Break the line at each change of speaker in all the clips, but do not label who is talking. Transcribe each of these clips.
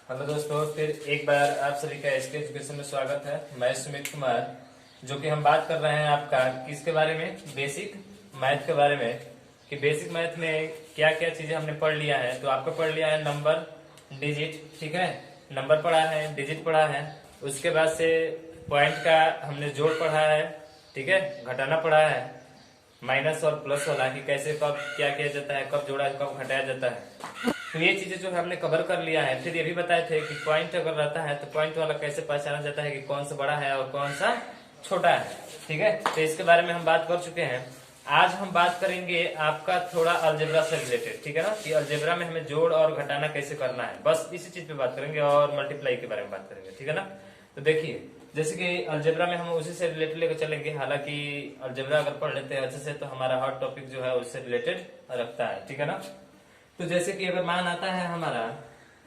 Hello दोस्तों, फिर एक बार आप सभी का एसके एजुकेशन में स्वागत है। मैं सुमित कुमार, जो कि हम बात कर रहे हैं आपका किसके बारे में, बेसिक मैथ के बारे में। कि बेसिक मैथ में क्या क्या चीजें हमने पढ़ लिया है। तो आपको पढ़ लिया है नंबर, डिजिट, ठीक है, नंबर पढ़ा है, डिजिट पढ़ा है। उसके बाद से पॉइंट का हमने जोड़ पढ़ा है, ठीक है, घटाना पढ़ा है, माइनस और प्लस वाला कि कैसे कब क्या किया जाता है, कब जोड़ा कब घटाया जाता है। तो ये चीजें जो है हमने कवर कर लिया है। फिर ये भी बताए थे कि पॉइंट अगर रहता है तो पॉइंट वाला कैसे पहचाना जाता है कि कौन सा बड़ा है और कौन सा छोटा है, ठीक है। तो इसके बारे में हम बात कर चुके हैं। आज हम बात करेंगे आपका थोड़ा अलजेब्रा से रिलेटेड, ठीक है ना, कि अलजेब्रा में हमें जोड़ और घटाना कैसे करना है, बस इसी चीज पे बात करेंगे और मल्टीप्लाई के बारे में बात करेंगे, ठीक है ना। तो देखिए, जैसे कि अलजेब्रा में हम उसी से रिलेटेड लेकर चलेंगे। हालांकि अलजेब्रा अगर पढ़ लेते हैं अच्छे से तो हमारा हर टॉपिक जो है उससे रिलेटेड रखता है, ठीक है ना। तो जैसे कि अगर मान आता है हमारा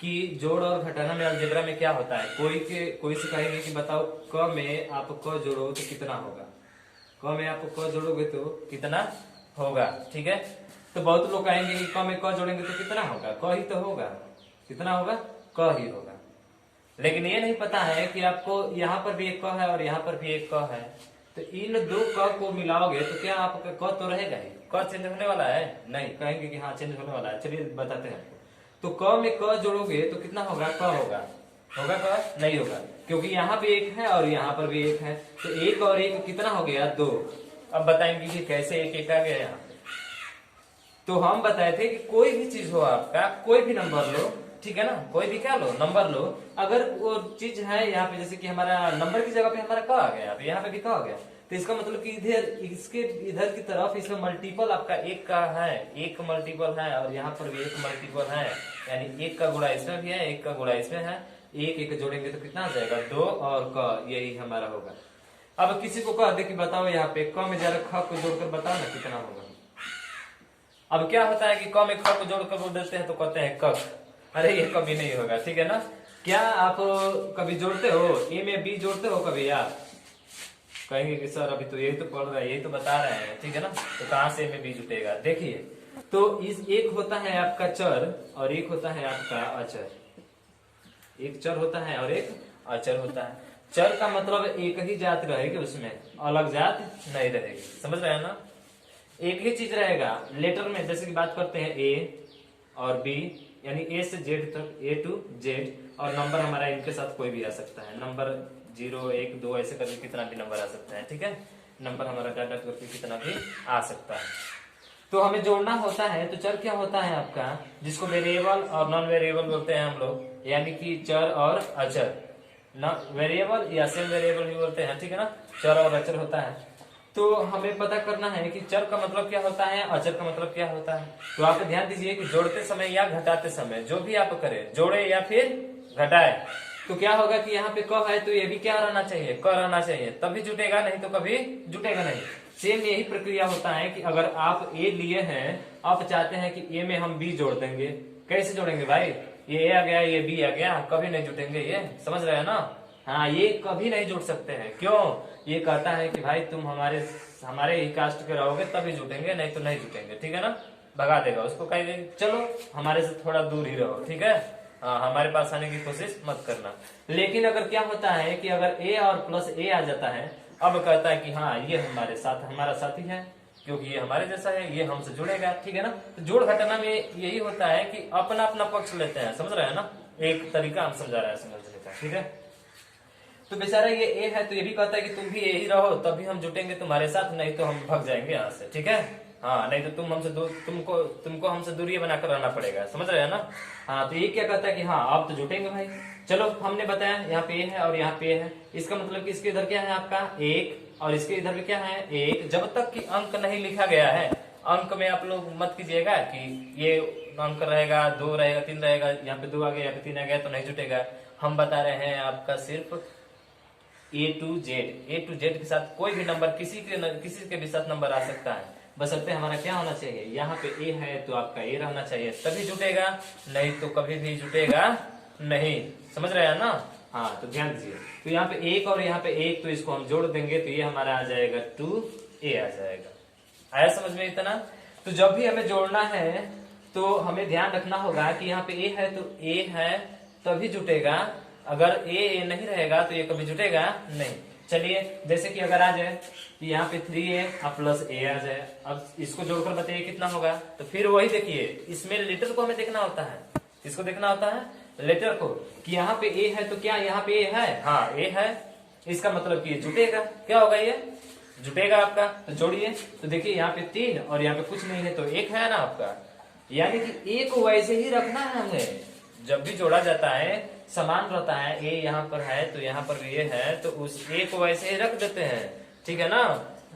कि जोड़ और घटाना में अलजेब्रा में क्या होता है, कोई से कहेंगे कि बताओ क में आप क जोड़ो तो कितना होगा, क में आप क जोड़ोगे तो कितना होगा, ठीक है। तो बहुत लोग कहेंगे कि क में क जोड़ेंगे तो कितना होगा, क ही तो होगा, कितना होगा, क ही होगा। लेकिन ये नहीं पता है कि आपको यहाँ पर भी एक क है और यहाँ पर भी एक क है। तो इन दो क को मिलाओगे तो क्या आपका क तो रहेगा ही, क चेंज होने वाला है नहीं, कहेंगे कि हाँ चेंज होने वाला है। चलिए बताते हैं आपको। तो क में क जोड़ोगे तो कितना होगा, क होगा, होगा क नहीं होगा, क्योंकि यहाँ पे एक है और यहाँ पर भी एक है। तो एक और एक कितना हो गया, दो। अब बताएंगे कि कैसे एक एक आ गया यहाँ पे। तो हम बताए थे कि कोई भी चीज हो, आपका कोई भी नंबर लो, ठीक है ना, कोई भी क्या लो, नंबर लो। अगर वो चीज है यहाँ पे, जैसे कि हमारा नंबर की जगह पे हमारा क आ गया, यहाँ पे भी क आ गया, तो इसका मतलब कि इधर इसके इधर की तरफ इसमें मल्टीपल आपका एक का है, एक मल्टीपल है और यहाँ पर भी एक मल्टीपल है। यानी एक का गुणा इसमें भी है, एक का गुणा इसमें है, एक एक जोड़ेंगे तो कितना आ जाएगा, दो और क, यही हमारा होगा। अब किसी को कह दे कि बताओ यहाँ पे क में जरा ख को जोड़कर बताओ ना कितना होगा। अब क्या होता है कि क में ख को जोड़कर बोल देते हैं तो कहते हैं कख। अरे ये कभी नहीं होगा, ठीक है ना। क्या आप कभी जोड़ते हो, ए में बी जोड़ते हो कभी आप, कहेंगे कि सर अभी तो यही तो पढ़ रहे हैं, यही तो बता रहे हैं, ठीक है ना। तो कहां से ए में बी जुटेगा। देखिए, तो इस एक होता है आपका चर और एक होता है आपका अचर। एक चर होता है और एक अचर होता है। चर का मतलब एक ही जात रहेगी, उसमें अलग जात नहीं रहेगी, समझ रहे हैं ना। एक ही चीज रहेगा लेटर में, जैसे कि बात करते हैं ए और बी, यानी ए से जेड तक, ए टू जेड, और नंबर हमारा इनके साथ कोई भी आ सकता है। नंबर 0 1 2 ऐसे करके कितना भी नंबर आ सकता है, ठीक है। नंबर हमारा डाटा करके कितना भी आ सकता है। तो हमें जोड़ना होता है। तो चर क्या होता है आपका, जिसको वेरिएबल और नॉन वेरिएबल बोलते हैं हम लोग, यानी कि चर और अचर। वेरिएबल या सेम वेरिएबल भी बोलते हैं, ठीक है ना। चर और अचर होता है। तो हमें पता करना है कि चर का मतलब क्या होता है, अचर का मतलब क्या होता है। तो आप ध्यान दीजिए कि जोड़ते समय या घटाते समय जो भी आप करें, जोड़े या फिर घटाए, तो क्या होगा कि यहाँ पे क है तो ये भी क्या रहना चाहिए, क रहना चाहिए, तभी जुटेगा, नहीं तो कभी जुटेगा नहीं। सेम यही प्रक्रिया होता है कि अगर आप ए लिए हैं, आप चाहते हैं कि ए में हम बी जोड़ देंगे, कैसे जोड़ेंगे भाई, ये ए आ गया ये बी आ गया, कभी नहीं जुटेंगे, ये समझ रहे हैं ना। हाँ, ये कभी नहीं जुट सकते हैं। क्यों, ये कहता है कि भाई तुम हमारे ही कास्ट के रहोगे तभी जुटेंगे, नहीं तो नहीं जुटेंगे, ठीक है ना। भगा देगा उसको, कहेंगे चलो हमारे से थोड़ा दूर ही रहो, ठीक है। हाँ, हमारे पास आने की कोशिश मत करना। लेकिन अगर क्या होता है कि अगर ए और प्लस ए आ जाता है, अब कहता है कि हाँ ये हमारे साथ हमारा साथी है, क्योंकि ये हमारे जैसा है, ये हमसे जुड़ेगा, ठीक है ना। तो जोड़ घटाना में यही होता है कि अपना अपना पक्ष लेते हैं, समझ रहे हैं ना। एक तरीका हम समझा रहे हैं समझने का, ठीक है। तो बेचारा ये ए है तो ये भी कहता है कि तुम भी यही रहो तभी हम जुटेंगे तुम्हारे साथ, नहीं तो हम भाग जाएंगे यहाँ से, ठीक है। हाँ, नहीं तो तुमको हमसे दूरी बनाकर रहना पड़ेगा, समझ रहे हैं ना। हाँ, तो ये क्या कहता है कि हाँ आप तो जुटेंगे भाई। चलो, हमने बताया यहाँ पे ए है और यहाँ पे ए है, इसका मतलब कि इसके इधर क्या है आपका एक, और इसके इधर भी क्या है एक। जब तक कि अंक नहीं लिखा गया है, अंक में आप लोग मत कीजिएगा कि ये अंक रहेगा 2 रहेगा 3 रहेगा, यहाँ पे 2 आ गया यहाँ पे 3 आ गया तो नहीं जुटेगा। हम बता रहे हैं आपका सिर्फ ए टू जेड के साथ कोई भी नंबर किसी के भी साथ नंबर आ सकता है, बशर्ते हमारा क्या होना चाहिए, यहाँ पे ए है तो आपका ए रहना चाहिए, तभी जुटेगा, नहीं तो कभी भी जुटेगा नहीं, समझ रहे हैं ना। हाँ, तो ध्यान दीजिए। तो यहाँ पे एक और यहाँ पे एक, तो इसको हम जोड़ देंगे तो ये हमारा आ जाएगा 2a आ जाएगा। आया समझ में इतना। तो जब भी हमें जोड़ना है तो हमें ध्यान रखना होगा कि यहाँ पे ए है तो ए है तभी जुटेगा, अगर ए नहीं रहेगा तो ये कभी जुटेगा नहीं। चलिए जैसे कि अगर आ जाए कि यहाँ पे 3a प्लस a आ जाए, अब इसको जोड़कर बताइए कितना होगा। तो फिर वही देखिए, इसमें लेटर को हमें देखना होता है, इसको देखना होता है लेटर को, कि यहाँ पे a है तो क्या यहाँ पे a है, हाँ a है, इसका मतलब कि ये जुटेगा। क्या होगा, ये जुटेगा आपका। तो जोड़िए, तो देखिए यहाँ पे 3 और यहाँ पे कुछ नहीं है तो 1 है ना आपका, यानी कि a को वैसे ही रखना है हमें। जब भी जोड़ा जाता है समान रहता है, a यहाँ पर है तो यहाँ पर भी a है, तो उस a को वैसे ही रख देते हैं, ठीक है ना।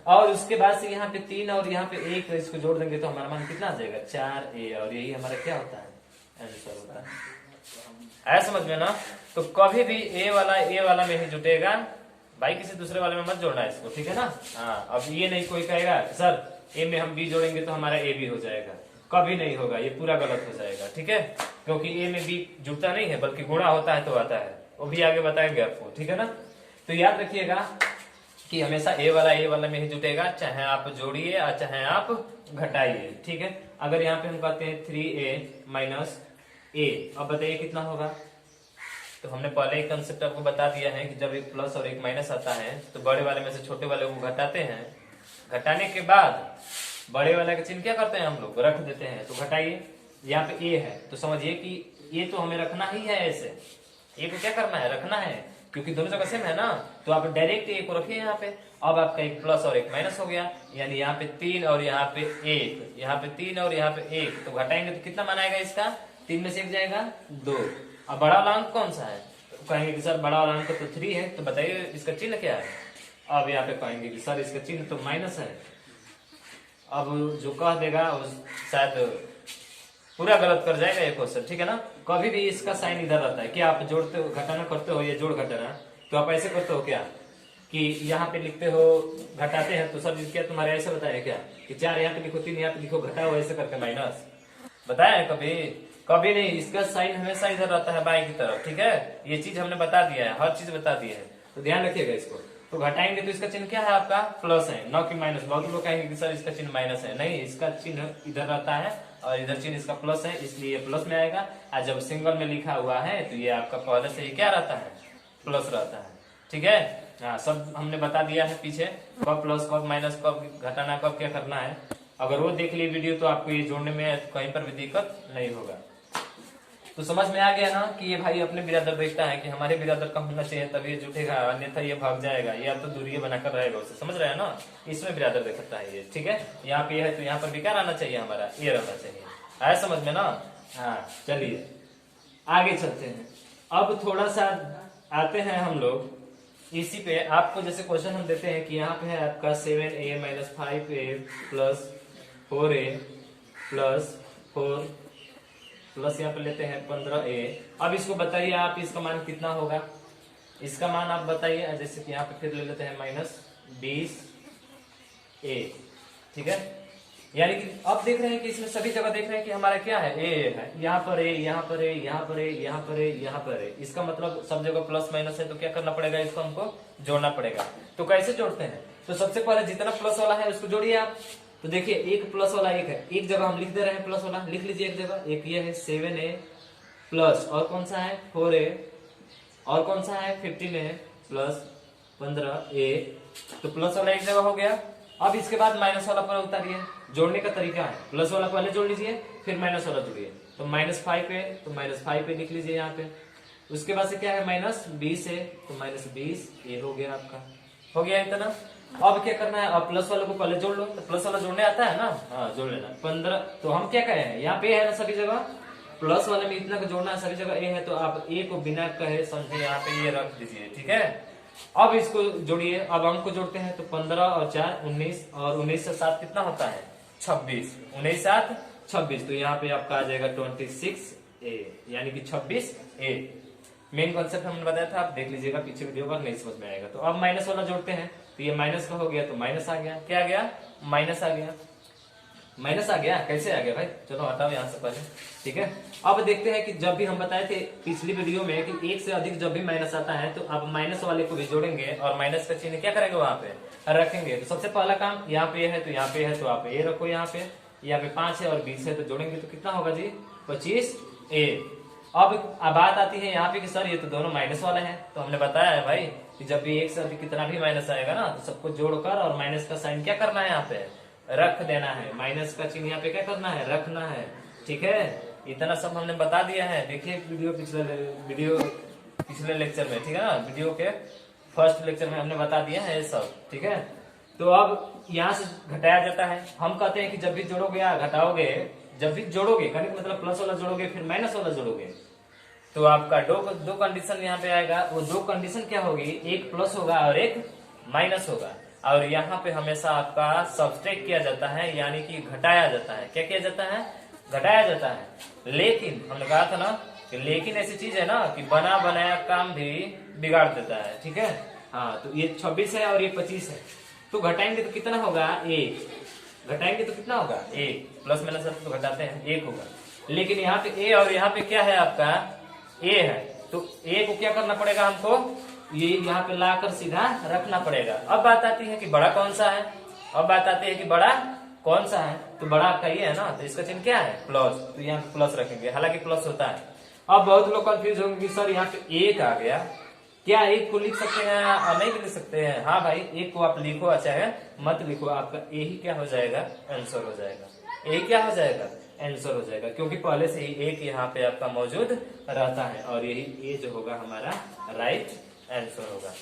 और उसके बाद से यहाँ पे 3 और यहाँ पे 1, तो इसको जोड़ देंगे तो हमारा मान कितना आ जाएगा, 4a, और यही हमारा क्या होता है, आंसर होता है। ऐसा समझ में ना। तो कभी भी a वाला में ही जुटेगा भाई, किसी दूसरे वाले में मत जोड़ना इसको, ठीक है ना। हाँ, अब ये नहीं कोई कहेगा सर a में हम b जोड़ेंगे तो हमारा a भी हो जाएगा, कभी नहीं होगा, ये पूरा गलत हो जाएगा, ठीक है। क्योंकि a में b जुड़ता नहीं है बल्कि गुणा होता है तो आता है, वो भी आगे बताएंगे आपको, ठीक है ना। तो याद रखिएगा कि हमेशा a वाला में ही जुटेगा, चाहे आप जोड़िए और चाहे आप घटाइए, ठीक है। अगर यहाँ पे हम कहते हैं 3a माइनस a, अब बताइए कितना होगा। तो हमने पहले ही कंसेप्ट आपको बता दिया है कि जब एक प्लस और एक माइनस आता है तो बड़े वाले में से छोटे वाले को घटाते हैं, घटाने के बाद बड़े वाले का चिन्ह क्या करते हैं, हम लोग रख देते हैं। तो घटाइए, यहाँ पे a है तो समझिए कि ये तो हमें रखना ही है, ऐसे a को क्या करना है, रखना है, क्योंकि दोनों जगह सेम है ना। तो आप डायरेक्ट a को रखिए यहाँ पे। अब आपका एक प्लस और एक माइनस हो गया, यानी यहाँ पे 3 और यहाँ पे 1, यहाँ पे 3 और यहाँ पे 1, तो घटाएंगे तो कितना मान आएगा इसका, 3 में से 1 जाएगा 2। अब बड़ा वाला अंक कौन सा है, तो कहेंगे कि सर बड़ा वाला अंक तो 3 है, तो बताइए इसका चिन्ह क्या है। अब यहाँ पे कहेंगे कि सर इसका चिन्ह तो माइनस है। अब जो कह देगा वो शायद पूरा गलत कर जाएगा ये क्वेश्चन, ठीक है ना। कभी भी इसका साइन इधर रहता है कि आप जोड़ते हो, घटाना करते हो, ये जोड़ घटाना, तो आप ऐसे करते हो क्या कि यहाँ पे लिखते हो घटाते हैं, तो सर क्या तुम्हारे ऐसे बताया क्या कि 4 यहाँ पे लिखो 3 यहाँ पे लिखो, घटाओ ऐसे करके माइनस, बताया है कभी, कभी नहीं। इसका साइन हमेशा इधर रहता है बाएं की तरफ, ठीक है। ये चीज हमने बता दिया है, हर चीज बता दी है, तो ध्यान रखिएगा इसको। तो घटाएंगे तो इसका चिन्ह क्या है आपका, प्लस है, न कि माइनस। बहुत लोग कहेंगे कि सर इसका चिन्ह माइनस है, नहीं, इसका चिन्ह इधर रहता है और इधर चिन्ह इसका प्लस है, इसलिए प्लस में आएगा। और जब सिंगल में लिखा हुआ है तो ये आपका पहले से ही क्या रहता है, प्लस रहता है, ठीक है। हाँ, सब हमने बता दिया है पीछे, कब प्लस कब माइनस, कब घटाना, कब क्या करना है। अगर वो देख ली वीडियो तो आपको ये जोड़ने में कहीं पर भी दिक्कत नहीं होगा। तो समझ में आ गया ना कि ये भाई अपने बिरादर देखता है कि हमारे बिरादर कम होना चाहिए तभी ये जुटेगा, अन्यथा ये भाग जाएगा, ये अब तो दूरी बनाकर रहेगा उससे, समझ रहे हैं ना। इसमें बिरादर देखता है ये, ठीक है। यहाँ पे है तो यहाँ पर भी क्या रहना चाहिए, हमारा ये रहना चाहिए, आया समझ में ना। हाँ चलिए आगे चलते हैं। अब थोड़ा सा आते हैं हम लोग इसी पे। आपको जैसे क्वेश्चन हम देते हैं कि यहाँ पे है आपका 7a minus 5a plus 4a plus 4 plus यहाँ पे लेते हैं 15a। अब इसको बताइए आप, इसका मान कितना होगा, इसका मान आप बताइए। जैसे कि यहाँ पे फिर ले लेते हैं माइनस 20a, ठीक है। यानी कि अब देख रहे हैं कि इसमें सभी जगह देख रहे हैं कि हमारा क्या है, a है, यहाँ पर a, यहाँ पर a, यहाँ पर a, यहाँ पर a, यहाँ पर a। इसका मतलब सब जगह प्लस माइनस है, तो क्या करना पड़ेगा, इसको हमको जोड़ना पड़ेगा। तो कैसे जोड़ते हैं, तो सबसे पहले जितना प्लस वाला है उसको जोड़िए आप। तो देखिए एक प्लस वाला एक है, एक जगह हम लिख दे रहे हैं प्लस वाला, लिख लीजिए एक जगह। एक ये है 7a प्लस और कौन सा है 4a और कौन सा है 15a प्लस 15a। तो प्लस वाला एक जगह हो गया। अब इसके बाद माइनस वाला पर उतारिए। जोड़ने का तरीका है, प्लस वाला पहले जोड़ लीजिए फिर माइनस वाला जोड़िए। तो माइनस 5a, तो माइनस 5a लिख लीजिए यहाँ पे। उसके बाद से क्या है माइनस 20a, तो माइनस 20a हो गया आपका, हो गया इतना। अब क्या करना है, अब प्लस वाले को पहले जोड़ लो। तो प्लस वाला जोड़ने आता है ना, हाँ जोड़ लेना 15। तो हम क्या कहे हैं, यहाँ पे है ना सभी जगह प्लस वाले में इतना का जोड़ना है, सभी जगह ए है, तो आप ए को बिना कहे समझे यहाँ पे ये रख दीजिए, ठीक है। अब इसको जोड़िए, अब अंक को जोड़ते हैं। तो 15 और 4 19 और 19 से 7 कितना होता है 26, 19 7 26। तो यहाँ पे आपका आ जाएगा 26a, यानी कि 26a। मेन कॉन्सेप्ट हमने बताया था, आप देख लीजिएगा पीछे वीडियो पर, नहीं समझ में आएगा। तो अब माइनस वाला जोड़ते हैं, तो ये माइनस का हो गया, तो माइनस आ गया, क्या आ गया माइनस आ गया, माइनस आ गया। कैसे आ गया भाई, चलो हटाओ यहाँ से पहले, ठीक है। अब देखते हैं कि जब भी हम बताए थे पिछली वीडियो में कि एक से अधिक जब भी माइनस आता है तो आप माइनस वाले को भी जोड़ेंगे और माइनस का चिन्ह क्या करेंगे वहां पे रखेंगे। तो सबसे पहला काम यहाँ पे है, तो यहाँ पे है तो आप ए रखो, यहाँ पे 5 है और 20 है, तो जोड़ेंगे तो कितना होगा जी 25a। अब बात आती है यहाँ पे कि सर ये तो दोनों माइनस वाले हैं, तो हमने बताया है भाई कि जब भी एक से अधिक कितना भी माइनस आएगा ना तो सबको जोड़कर और माइनस का साइन क्या करना है, यहाँ पे रख देना है। माइनस का चिन्ह यहाँ पे क्या करना है, रखना है। ठीक है, इतना सब हमने बता दिया है। देखिए वीडियो पिछले लेक्चर में, ठीक है ना, वीडियो के फर्स्ट लेक्चर में हमने बता दिया है ये सब। ठीक है, तो अब यहाँ से घटाया जाता है। हम कहते हैं कि जब भी जोड़ोगे या घटाओगे, जब भी जोड़ोगे यानी मतलब प्लस वाला जोड़ोगे फिर माइनस वाला जोड़ोगे, तो आपका दो कंडीशन यहाँ पे आएगा। वो दो कंडीशन क्या होगी, एक प्लस होगा और एक माइनस होगा। और यहाँ पे हमेशा आपका सब्सट्रैक्ट किया जाता है, यानी कि घटाया जाता है। क्या किया जाता है, घटाया जाता है। लेकिन हमने कहा था ना कि लेकिन ऐसी चीज है ना कि बना बनाया काम भी बिगाड़ देता है। ठीक है, हाँ, तो ये 26 है और ये 25 है, तो घटाएंगे तो कितना होगा, 1। घटाएंगे तो कितना होगा, 1। प्लस माइनस तो घटाते हैं, 1 होगा। लेकिन यहाँ पे ए और यहाँ पे क्या है, आपका ए है, तो ए को क्या करना पड़ेगा हमको, ये यहाँ पे लाकर सीधा रखना पड़ेगा। अब बात आती है कि बड़ा कौन सा है, अब बात आती है कि बड़ा कौन सा है, तो बड़ा आपका ये है ना, तो इसका चिन्ह क्या है, प्लस, तो यहाँ पे प्लस रखेंगे, हालांकि प्लस होता है। अब बहुत लोग कंफ्यूज होंगे कि सर यहाँ पे 1 आ गया, क्या 1 को लिख सकते हैं और नहीं लिख सकते हैं। हाँ भाई, 1 को आप लिखो चाहे मत लिखो, आपका ए ही क्या हो जाएगा, आंसर हो जाएगा। ए क्या हो जाएगा, आंसर हो जाएगा, क्योंकि पहले से ही 1 यहाँ पे आपका मौजूद रहता है और यही ए जो होगा हमारा राइट आंसर होगा।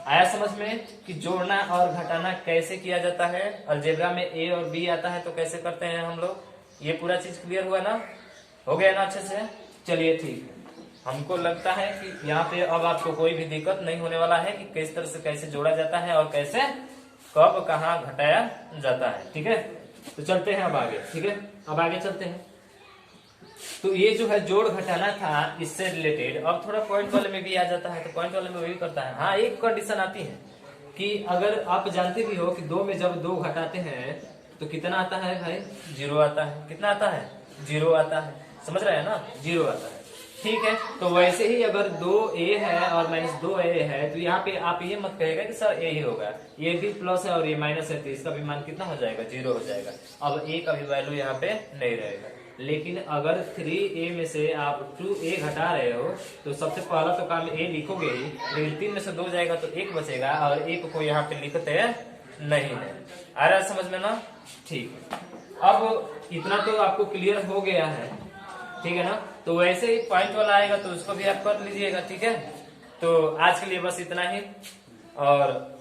आया समझ में कि जोड़ना और घटाना कैसे किया जाता है। अलजेब्रा में ए और बी आता है तो कैसे करते हैं हम लोग, ये पूरा चीज क्लियर हुआ ना, हो गया ना अच्छे से। चलिए ठीक है, हमको लगता है कि यहाँ पे अब आपको कोई भी दिक्कत नहीं होने वाला है कि किस तरह से कैसे जोड़ा जाता है और कैसे कब कहाँ घटाया जाता है। ठीक है, तो चलते हैं अब आगे। ठीक है, अब आगे चलते हैं। तो ये जो है जोड़ घटाना था इससे रिलेटेड, अब थोड़ा पॉइंट वाले में भी आ जाता है, तो पॉइंट वाले में भी करता है। हाँ, एक कंडीशन आती है कि अगर आप जानते भी हो कि 2 में जब 2 घटाते हैं तो कितना आता है भाई, 0 आता है। कितना आता है, 0 आता है। समझ रहे हैं ना, 0 आता है। ठीक है, तो वैसे ही अगर 2a है और -2a है, तो यहाँ पे आप ये मत कहेगा कि सर a ही होगा, ये भी प्लस है और ये माइनस है, तो इसका भी मान कितना हो जाएगा, 0 हो जाएगा। अब a का भी वैल्यू यहाँ पे नहीं रहेगा। लेकिन अगर 3a में से आप 2a घटा रहे हो तो सबसे पहला तो काम a लिखोगे ही, लेकिन 3 में से 2 जाएगा तो 1 बचेगा और 1 को यहाँ पे लिखते नहीं है। आ रहा है समझ में ना, ठीक है। अब इतना तो आपको क्लियर हो गया है, ठीक है ना। तो वैसे ही पॉइंट वाला आएगा तो उसको भी आप कर लीजिएगा। ठीक है, तो आज के लिए बस इतना ही। और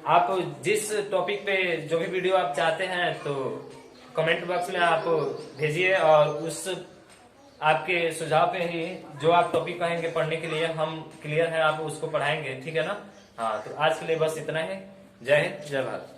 आप जिस टॉपिक पे जो भी वीडियो आप चाहते हैं तो कमेंट बॉक्स में आप भेजिए, और उस आपके सुझाव पे ही जो आप टॉपिक कहेंगे पढ़ने के लिए हम क्लियर है, आप उसको पढ़ाएंगे। ठीक है ना। हाँ, तो आज के लिए बस इतना ही। जय हिंद, जय भारत।